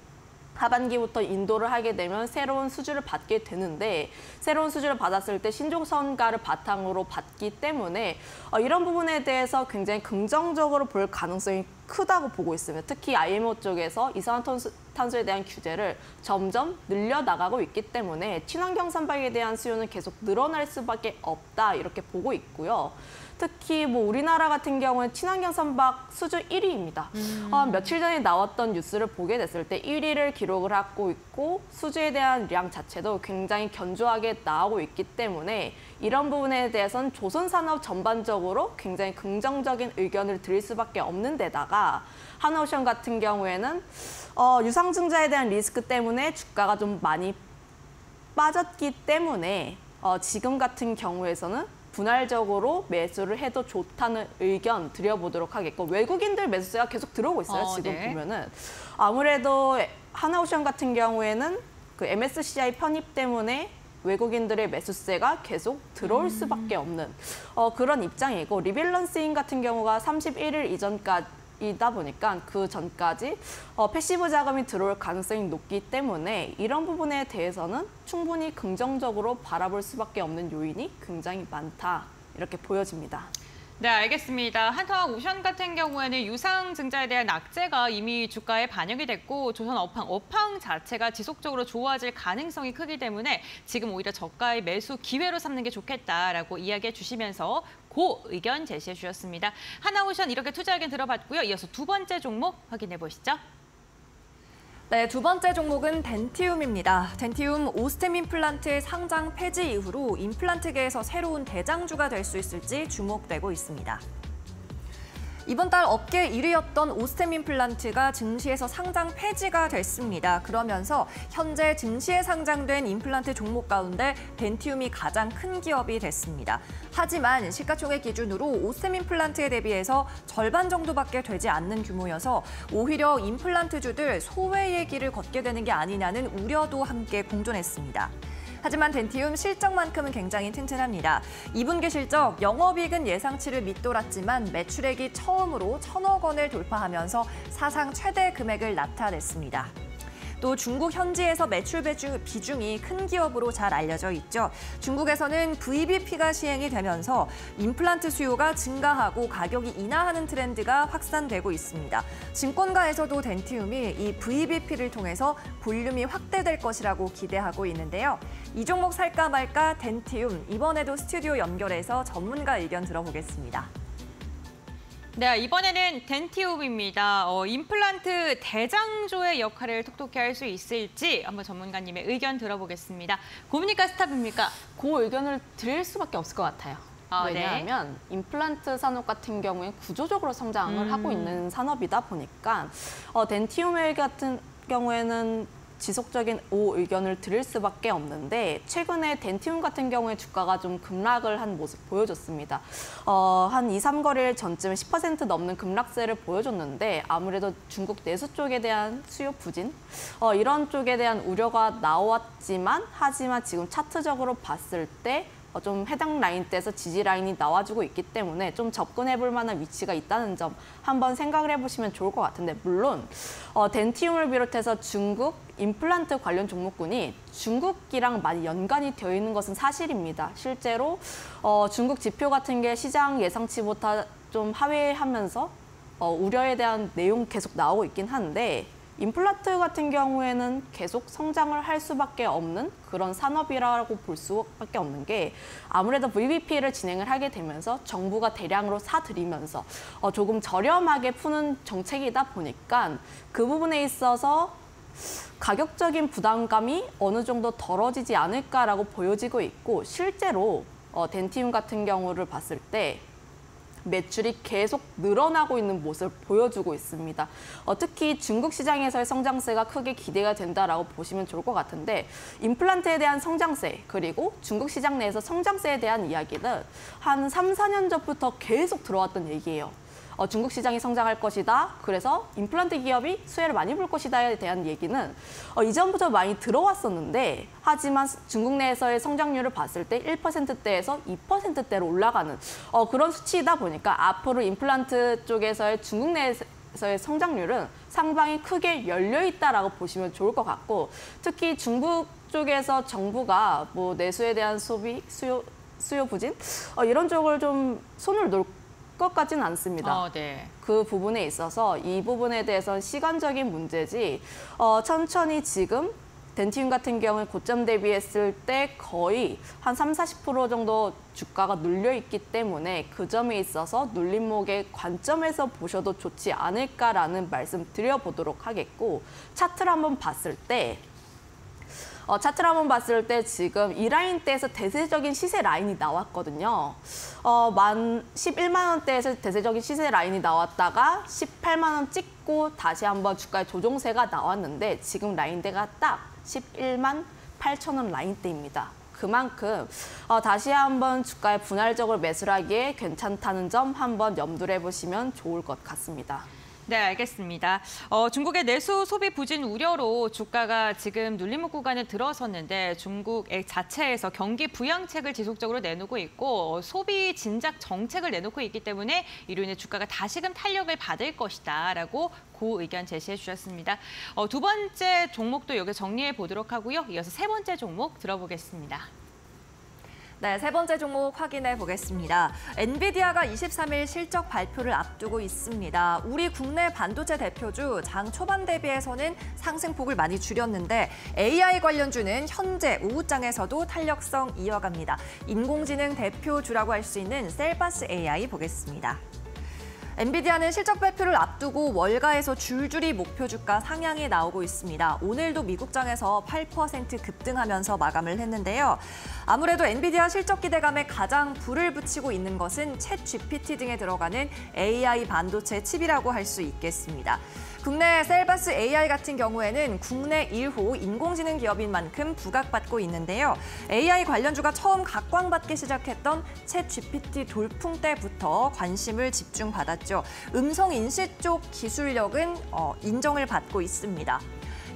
하반기부터 인도를 하게 되면 새로운 수주를 받게 되는데 새로운 수주를 받았을 때 신조선가를 바탕으로 받기 때문에 이런 부분에 대해서 굉장히 긍정적으로 볼 가능성이 크다고 보고 있습니다. 특히 IMO 쪽에서 이산화탄소에 대한 규제를 점점 늘려나가고 있기 때문에 친환경 선박에 대한 수요는 계속 늘어날 수밖에 없다 이렇게 보고 있고요. 특히 뭐 우리나라 같은 경우는 친환경 선박 수주 1위입니다. 며칠 전에 나왔던 뉴스를 보게 됐을 때 1위를 기록을 하고 있고 수주에 대한 량 자체도 굉장히 견조하게 나오고 있기 때문에 이런 부분에 대해서는 조선산업 전반적으로 굉장히 긍정적인 의견을 드릴 수밖에 없는 데다가 하나오션 같은 경우에는 유상증자에 대한 리스크 때문에 주가가 좀 많이 빠졌기 때문에 지금 같은 경우에서는 분할적으로 매수를 해도 좋다는 의견 드려보도록 하겠고 외국인들 매수세가 계속 들어오고 있어요. 지금
네.
보면은 아무래도 하나오션 같은 경우에는 그 MSCI 편입 때문에 외국인들의 매수세가 계속 들어올 수밖에 없는 그런 입장이고 리밸런싱 같은 경우가 31일 이전까지이다 보니까 그 전까지 패시브 자금이 들어올 가능성이 높기 때문에 이런 부분에 대해서는 충분히 긍정적으로 바라볼 수밖에 없는 요인이 굉장히 많다 이렇게 보여집니다.
네, 알겠습니다. 한화오션 같은 경우에는 유상증자에 대한 악재가 이미 주가에 반영이 됐고 조선 업황 자체가 지속적으로 좋아질 가능성이 크기 때문에 지금 오히려 저가의 매수 기회로 삼는 게 좋겠다라고 이야기해 주시면서 그 의견 제시해 주셨습니다. 한화오션 이렇게 투자 의견 들어봤고요. 이어서 두 번째 종목 확인해 보시죠.
네, 두 번째 종목은 덴티움입니다. 덴티움 오스템 임플란트의 상장 폐지 이후로 임플란트계에서 새로운 대장주가 될 수 있을지 주목되고 있습니다. 이번 달 업계 1위였던 오스템 임플란트가 증시에서 상장 폐지가 됐습니다. 그러면서 현재 증시에 상장된 임플란트 종목 가운데 덴티움이 가장 큰 기업이 됐습니다. 하지만 시가총액 기준으로 오스템 임플란트에 대비해서 절반 정도밖에 되지 않는 규모여서 오히려 임플란트주들 소외의 길을 걷게 되는 게 아니냐는 우려도 함께 공존했습니다. 하지만 덴티움 실적만큼은 굉장히 튼튼합니다. 2분기 실적 영업이익은 예상치를 밑돌았지만 매출액이 처음으로 1,000억 원을 돌파하면서 사상 최대 금액을 나타냈습니다. 또 중국 현지에서 매출 비중이 큰 기업으로 잘 알려져 있죠. 중국에서는 VBP가 시행이 되면서 임플란트 수요가 증가하고 가격이 인하하는 트렌드가 확산되고 있습니다. 증권가에서도 덴티움이 이 VBP를 통해서 볼륨이 확대될 것이라고 기대하고 있는데요. 이 종목 살까 말까 덴티움, 이번에도 스튜디오 연결해서 전문가 의견 들어보겠습니다.
네, 이번에는 덴티움입니다. 임플란트 대장주의 역할을 톡톡히 할 수 있을지 한번 전문가님의 의견 들어보겠습니다. 고입니까 스탑입니까?
그 의견을 드릴 수밖에 없을 것 같아요.
네.
왜냐하면 임플란트 산업 같은 경우에 구조적으로 성장을 하고 있는 산업이다 보니까 덴티움 같은 경우에는 지속적인 의견을 드릴 수밖에 없는데 최근에 덴티움 같은 경우에 주가가 좀 급락을 한 모습 보여줬습니다. 한 2, 3거래일 전쯤에 10% 넘는 급락세를 보여줬는데 아무래도 중국 내수 쪽에 대한 수요 부진 이런 쪽에 대한 우려가 나왔지만 하지만 지금 차트적으로 봤을 때 좀 해당 라인대에서 지지 라인이 나와주고 있기 때문에 좀 접근해볼 만한 위치가 있다는 점 한번 생각을 해보시면 좋을 것 같은데 물론 덴티움을 비롯해서 중국 임플란트 관련 종목군이 중국이랑 많이 연관이 되어 있는 것은 사실입니다. 실제로 중국 지표 같은 게 시장 예상치보다 좀 하회하면서 우려에 대한 내용 계속 나오고 있긴 한데 임플란트 같은 경우에는 계속 성장을 할 수밖에 없는 그런 산업이라고 볼 수밖에 없는 게 아무래도 VBP를 진행을 하게 되면서 정부가 대량으로 사들이면서 조금 저렴하게 푸는 정책이다 보니까 그 부분에 있어서 가격적인 부담감이 어느 정도 덜어지지 않을까라고 보여지고 있고 실제로 덴티움 같은 경우를 봤을 때 매출이 계속 늘어나고 있는 모습을 보여주고 있습니다. 특히 중국 시장에서의 성장세가 크게 기대가 된다라고 보시면 좋을 것 같은데 임플란트에 대한 성장세 그리고 중국 시장 내에서 성장세에 대한 이야기는 한 3, 4년 전부터 계속 들어왔던 얘기예요. 중국 시장이 성장할 것이다. 그래서 임플란트 기업이 수혜를 많이 볼 것이다에 대한 얘기는 이전부터 많이 들어왔었는데 하지만 중국 내에서의 성장률을 봤을 때 1%대에서 2%대로 올라가는 그런 수치이다 보니까 앞으로 임플란트 쪽에서의 중국 내에서의 성장률은 상당히 크게 열려 있다라고 보시면 좋을 것 같고 특히 중국 쪽에서 정부가 뭐 내수에 대한 수요 부진 이런 쪽을 좀 손을 놓을 것 같지는 않습니다.
네.
그 부분에 있어서 이 부분에 대해서는 시간적인 문제지 천천히 지금 덴티움 같은 경우에 고점 대비했을 때 거의 한 30~40% 정도 주가가 눌려 있기 때문에 그 점에 있어서 눌림목의 관점에서 보셔도 좋지 않을까라는 말씀 드려보도록 하겠고, 차트를 한번 봤을 때 지금 이 라인대에서 대세적인 시세 라인이 나왔거든요. 11만 원대에서 대세적인 시세 라인이 나왔다가 18만 원 찍고 다시 한번 주가의 조정세가 나왔는데 지금 라인대가 딱 11만 8천 원 라인대입니다. 그만큼 다시 한번 주가에 분할적으로 매수를 하기에 괜찮다는 점 한번 염두를 해보시면 좋을 것 같습니다.
네, 알겠습니다. 중국의 내수 소비 부진 우려로 주가가 지금 눌림목 구간에 들어섰는데 중국 자체에서 경기 부양책을 지속적으로 내놓고 있고 소비 진작 정책을 내놓고 있기 때문에 이로 인해 주가가 다시금 탄력을 받을 것이다라고 그 의견 제시해 주셨습니다. 두 번째 종목도 여기 정리해 보도록 하고요. 이어서 세 번째 종목 들어보겠습니다.
네, 세 번째 종목 확인해 보겠습니다. 엔비디아가 23일 실적 발표를 앞두고 있습니다. 우리 국내 반도체 대표주 장 초반 대비해서는 상승폭을 많이 줄였는데 AI 관련주는 현재 오후장에서도 탄력성 이어갑니다. 인공지능 대표주라고 할 수 있는 셀바스 AI 보겠습니다. 엔비디아는 실적 발표를 앞두고 월가에서 줄줄이 목표 주가 상향이 나오고 있습니다. 오늘도 미국장에서 8% 급등하면서 마감을 했는데요. 아무래도 엔비디아 실적 기대감에 가장 불을 붙이고 있는 것은 챗GPT 등에 들어가는 AI 반도체 칩이라고 할 수 있겠습니다. 국내 셀바스 AI 같은 경우에는 국내 1호 인공지능 기업인 만큼 부각받고 있는데요. AI 관련주가 처음 각광받기 시작했던 챗GPT 돌풍 때부터 관심을 집중받았죠. 음성 인식 쪽 기술력은 인정을 받고 있습니다.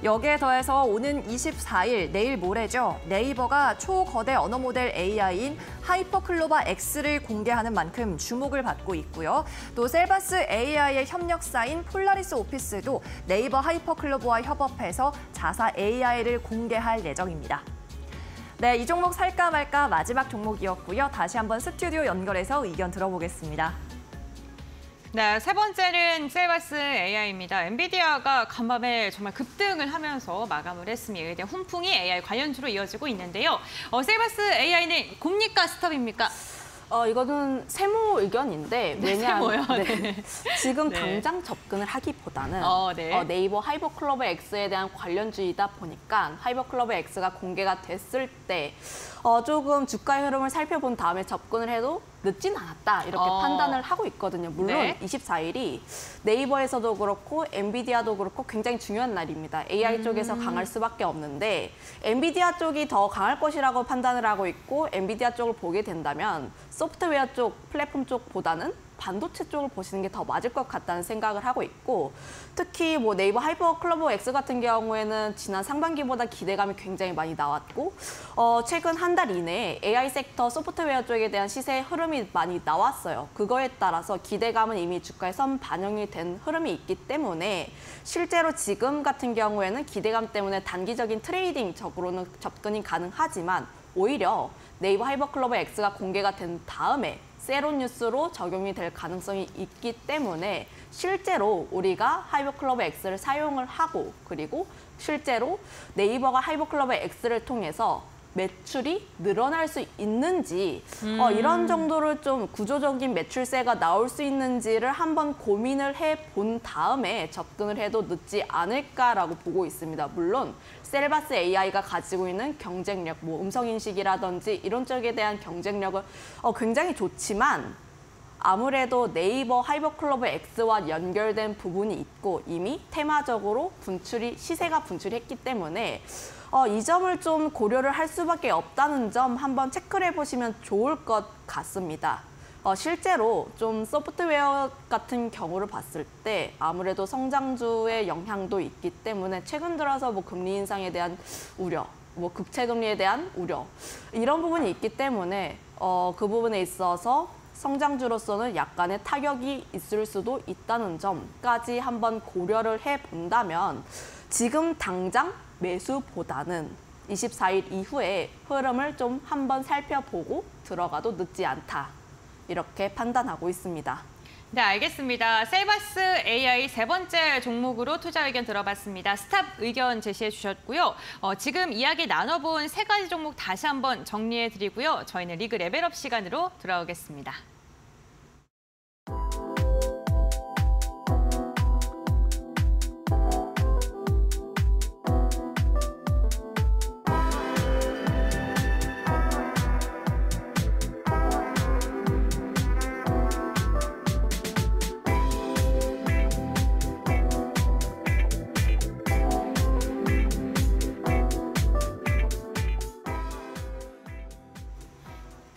여기에 더해서 오는 24일, 내일 모레죠. 네이버가 초거대 언어 모델 AI인 하이퍼클로바 X를 공개하는 만큼 주목을 받고 있고요. 또 셀바스 AI의 협력사인 폴라리스 오피스도 네이버 하이퍼클로바와 협업해서 자사 AI를 공개할 예정입니다. 네, 이 종목 살까 말까 마지막 종목이었고요. 다시 한번 스튜디오 연결해서 의견 들어보겠습니다.
네, 세 번째는 셀바스 AI입니다. 엔비디아가 간밤에 정말 급등을 하면서 마감을 했습니다. 이에 대한 훈풍이 AI 관련주로 이어지고 있는데요. 셀바스 AI는 곰니까 스톱입니까?
이거는 세무 의견인데 왜냐하면
네.
지금
네.
당장 접근을 하기보다는
네.
네이버 하이퍼클로버 X에 대한 관련주이다 보니까 하이퍼클로버 X가 공개가 됐을 때 조금 주가의 흐름을 살펴본 다음에 접근을 해도 늦진 않았다 이렇게 판단을 하고 있거든요. 물론
네.
24일이 네이버에서도 그렇고 엔비디아도 그렇고 굉장히 중요한 날입니다. AI 쪽에서 강할 수밖에 없는데 엔비디아 쪽이 더 강할 것이라고 판단을 하고 있고 엔비디아 쪽을 보게 된다면 소프트웨어 쪽, 플랫폼 쪽보다는 반도체 쪽을 보시는 게 더 맞을 것 같다는 생각을 하고 있고 특히 뭐 네이버 하이퍼클로버 X 같은 경우에는 지난 상반기보다 기대감이 굉장히 많이 나왔고 최근 한 달 이내에 AI 섹터 소프트웨어 쪽에 대한 시세 흐름이 많이 나왔어요. 그거에 따라서 기대감은 이미 주가에 선 반영이 된 흐름이 있기 때문에 실제로 지금 같은 경우에는 기대감 때문에 단기적인 트레이딩적으로는 접근이 가능하지만 오히려 네이버 하이퍼클로버 X가 공개가 된 다음에 세론 뉴스로 적용이 될 가능성이 있기 때문에 실제로 우리가 하이퍼클로버 X를 사용을 하고 그리고 실제로 네이버가 하이퍼클로버 X를 통해서 매출이 늘어날 수 있는지 이런 정도를 좀 구조적인 매출세가 나올 수 있는지를 한번 고민을 해본 다음에 접근을 해도 늦지 않을까라고 보고 있습니다. 물론 셀바스 AI가 가지고 있는 경쟁력, 뭐 음성인식이라든지 이런 쪽에 대한 경쟁력은 굉장히 좋지만 아무래도 네이버 하이퍼클로버 X와 연결된 부분이 있고 이미 테마적으로 시세가 분출했기 때문에 이 점을 좀 고려를 할 수밖에 없다는 점 한번 체크를 해보시면 좋을 것 같습니다. 실제로 좀 소프트웨어 같은 경우를 봤을 때 아무래도 성장주의 영향도 있기 때문에 최근 들어서 뭐 금리 인상에 대한 우려, 뭐 국채금리에 대한 우려 이런 부분이 있기 때문에 그 부분에 있어서 성장주로서는 약간의 타격이 있을 수도 있다는 점까지 한번 고려를 해본다면 지금 당장 매수보다는 24일 이후에 흐름을 좀 한번 살펴보고 들어가도 늦지 않다. 이렇게 판단하고 있습니다.
네, 알겠습니다. 셀바스 AI 세 번째 종목으로 투자 의견 들어봤습니다. 스탑 의견 제시해 주셨고요. 지금 이야기 나눠본 세 가지 종목 다시 한번 정리해 드리고요. 저희는 리그 레벨업 시간으로 돌아오겠습니다.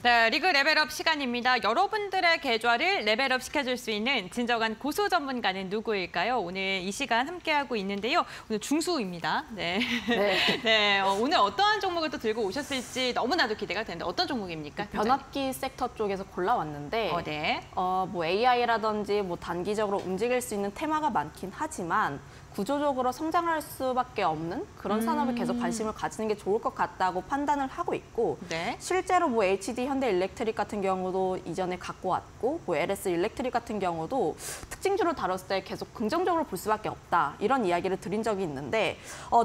네, 리그 레벨업 시간입니다. 여러분들의 계좌를 레벨업 시켜줄 수 있는 진정한 고수 전문가는 누구일까요? 오늘 이 시간 함께하고 있는데요. 오늘 중수입니다. 네.
네.
네, 오늘 어떠한 종목을 또 들고 오셨을지 너무나도 기대가 되는데 어떤 종목입니까?
변압기 섹터 쪽에서 골라왔는데
네.
뭐 AI라든지 뭐 단기적으로 움직일 수 있는 테마가 많긴 하지만 구조적으로 성장할 수밖에 없는 그런 산업에 계속 관심을 가지는 게 좋을 것 같다고 판단을 하고 있고
네.
실제로 뭐 HD 현대일렉트릭 같은 경우도 이전에 갖고 왔고 뭐 LS 일렉트릭 같은 경우도 특징주로 다뤘을 때 계속 긍정적으로 볼 수밖에 없다 이런 이야기를 드린 적이 있는데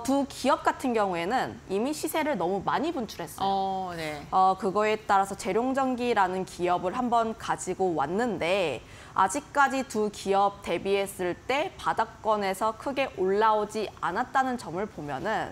두 기업 같은 경우에는 이미 시세를 너무 많이 분출했어요.
네.
그거에 따라서 재룡전기라는 기업을 한번 가지고 왔는데 아직까지 두 기업 대비했을 때 바닥권에서 크게 올라오지 않았다는 점을 보면은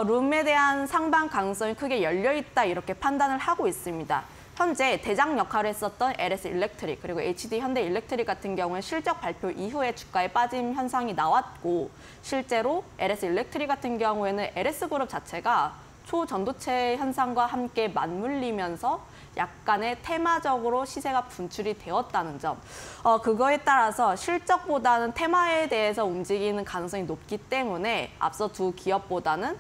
룸에 대한 상방 가능성이 크게 열려 있다 이렇게 판단을 하고 있습니다. 현재 대장 역할을 했었던 LS 일렉트릭 그리고 HD 현대일렉트릭 같은 경우는 실적 발표 이후에 주가에 빠짐 현상이 나왔고 실제로 LS 일렉트릭 같은 경우에는 LS그룹 자체가 초전도체 현상과 함께 맞물리면서 약간의 테마적으로 시세가 분출이 되었다는 점. 그거에 따라서 실적보다는 테마에 대해서 움직이는 가능성이 높기 때문에 앞서 두 기업보다는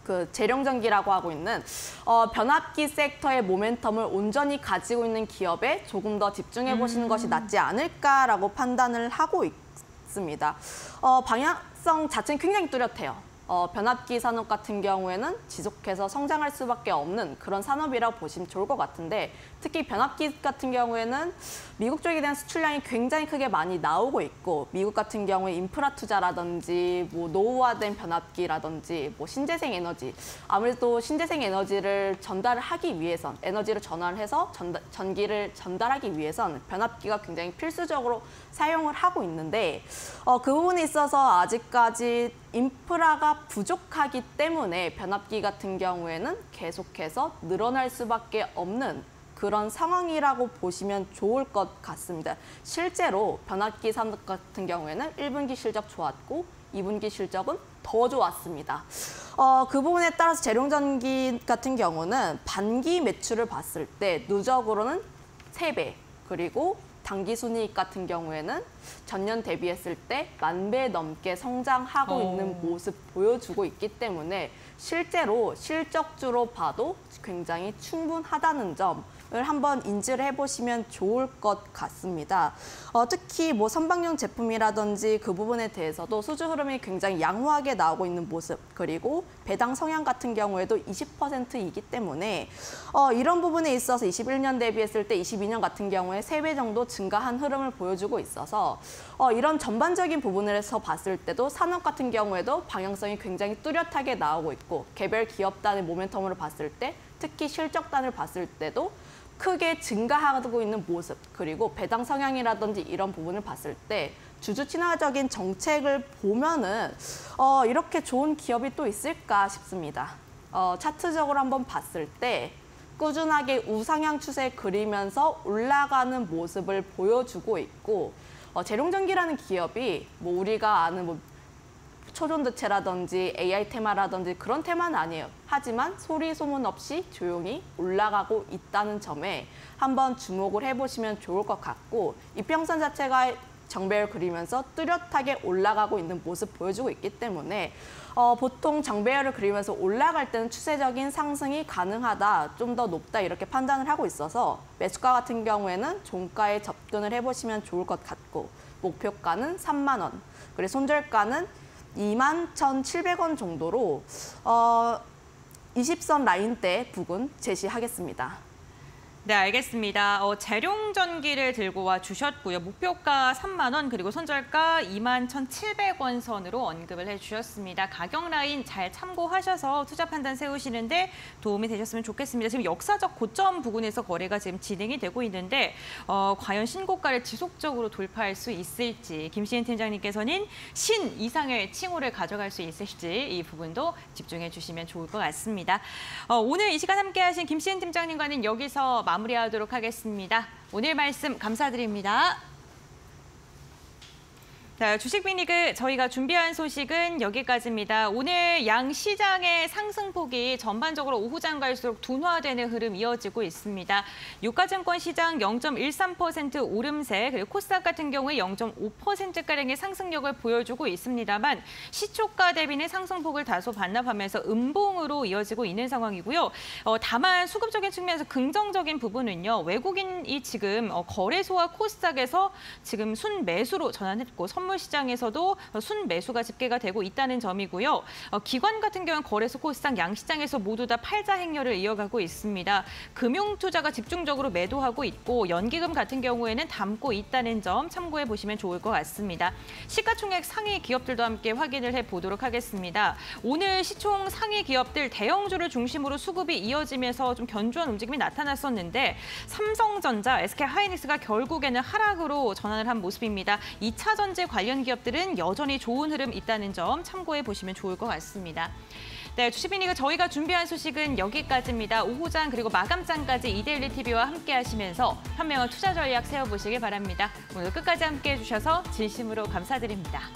그 재룡전기라고 하고 있는 변압기 섹터의 모멘텀을 온전히 가지고 있는 기업에 조금 더 집중해 보시는 것이 낫지 않을까라고 판단을 하고 있습니다. 방향성 자체는 굉장히 뚜렷해요. 변압기 산업 같은 경우에는 지속해서 성장할 수밖에 없는 그런 산업이라고 보시면 좋을 것 같은데 특히 변압기 같은 경우에는 미국 쪽에 대한 수출량이 굉장히 크게 많이 나오고 있고 미국 같은 경우에 인프라 투자라든지 뭐 노후화된 변압기라든지 뭐 신재생 에너지 아무래도 신재생 에너지를 전달하기 위해선 에너지를 전환을 해서 전기를 전달하기 위해선 변압기가 굉장히 필수적으로 사용을 하고 있는데 그 부분에 있어서 아직까지 인프라가 부족하기 때문에 변압기 같은 경우에는 계속해서 늘어날 수밖에 없는 그런 상황이라고 보시면 좋을 것 같습니다. 실제로 변압기 산업 같은 경우에는 1분기 실적 좋았고 2분기 실적은 더 좋았습니다. 그 부분에 따라서 재룡전기 같은 경우는 반기 매출을 봤을 때 누적으로는 3배 그리고 당기순이익 같은 경우에는 전년 대비했을 때 10,000배 넘게 성장하고 있는 모습 보여주고 있기 때문에 실제로 실적주로 봐도 굉장히 충분하다는 점을 한번 인지를 해보시면 좋을 것 같습니다. 특히 뭐 선박용 제품이라든지 그 부분에 대해서도 수주 흐름이 굉장히 양호하게 나오고 있는 모습 그리고 배당 성향 같은 경우에도 20%이기 때문에 이런 부분에 있어서 21년 대비했을 때 22년 같은 경우에 3배 정도 증가한 흐름을 보여주고 있어서 이런 전반적인 부분에서 봤을 때도 산업 같은 경우에도 방향성이 굉장히 뚜렷하게 나오고 있고 개별 기업단의 모멘텀으로 봤을 때 특히 실적단을 봤을 때도 크게 증가하고 있는 모습 그리고 배당 성향이라든지 이런 부분을 봤을 때 주주 친화적인 정책을 보면은 이렇게 좋은 기업이 또 있을까 싶습니다. 차트적으로 한번 봤을 때 꾸준하게 우상향 추세 그리면서 올라가는 모습을 보여주고 있고 재룡전기라는 기업이 뭐 우리가 아는 뭐 초전도체라든지 AI 테마라든지 그런 테마는 아니에요. 하지만 소리 소문 없이 조용히 올라가고 있다는 점에 한번 주목을 해보시면 좋을 것 같고 이평선 자체가 정배열 그리면서 뚜렷하게 올라가고 있는 모습 보여주고 있기 때문에 보통 정배열을 그리면서 올라갈 때는 추세적인 상승이 가능하다, 좀 더 높다 이렇게 판단을 하고 있어서 매수가 같은 경우에는 종가에 접근을 해보시면 좋을 것 같고 목표가는 3만 원, 그리고 손절가는 21,700원 정도로 20선 라인대 부근 제시하겠습니다.
네, 알겠습니다. 재룡 전기를 들고 와 주셨고요. 목표가 3만 원, 그리고 손절가 21,700원 선으로 언급을 해주셨습니다. 가격 라인 잘 참고하셔서 투자 판단 세우시는데 도움이 되셨으면 좋겠습니다. 지금 역사적 고점 부근에서 거래가 지금 진행이 되고 있는데 과연 신고가를 지속적으로 돌파할 수 있을지, 김시인 팀장님께서는 신 이상의 칭호를 가져갈 수 있을지 이 부분도 집중해 주시면 좋을 것 같습니다. 오늘 이 시간 함께하신 김시인 팀장님과는 여기서 마무리하도록 하겠습니다. 오늘 말씀 감사드립니다. 자, 주식 빅리그 저희가 준비한 소식은 여기까지입니다. 오늘 양 시장의 상승폭이 전반적으로 오후장 갈수록 둔화되는 흐름 이어지고 있습니다. 유가증권 시장 0.13% 오름세, 그리고 코스닥 같은 경우에 0.5%가량의 상승력을 보여주고 있습니다만 시초가 대비는 상승폭을 다소 반납하면서 음봉으로 이어지고 있는 상황이고요. 다만 수급적인 측면에서 긍정적인 부분은요. 외국인이 지금 거래소와 코스닥에서 지금 순매수로 전환했고 선물 시장에서도 순매수가 집계가 되고 있다는 점이고요. 기관 같은 경우는 거래소, 코스닥, 양시장에서 모두 다 팔자 행렬을 이어가고 있습니다. 금융투자가 집중적으로 매도하고 있고 연기금 같은 경우에는 담고 있다는 점 참고해 보시면 좋을 것 같습니다. 시가총액 상위 기업들도 함께 확인을 해보도록 하겠습니다. 오늘 시총 상위 기업들 대형주를 중심으로 수급이 이어지면서 좀 견조한 움직임이 나타났었는데 삼성전자, SK하이닉스가 결국에는 하락으로 전환을 한 모습입니다. 2차 전지 관련 기업들은 여전히 좋은 흐름 있다는 점 참고해 보시면 좋을 것 같습니다. 네, 주식빅리그 저희가 준비한 소식은 여기까지입니다. 오후장 그리고 마감장까지 이데일리 TV와 함께 하시면서 현명한 투자 전략 세워보시길 바랍니다. 오늘 끝까지 함께해 주셔서 진심으로 감사드립니다.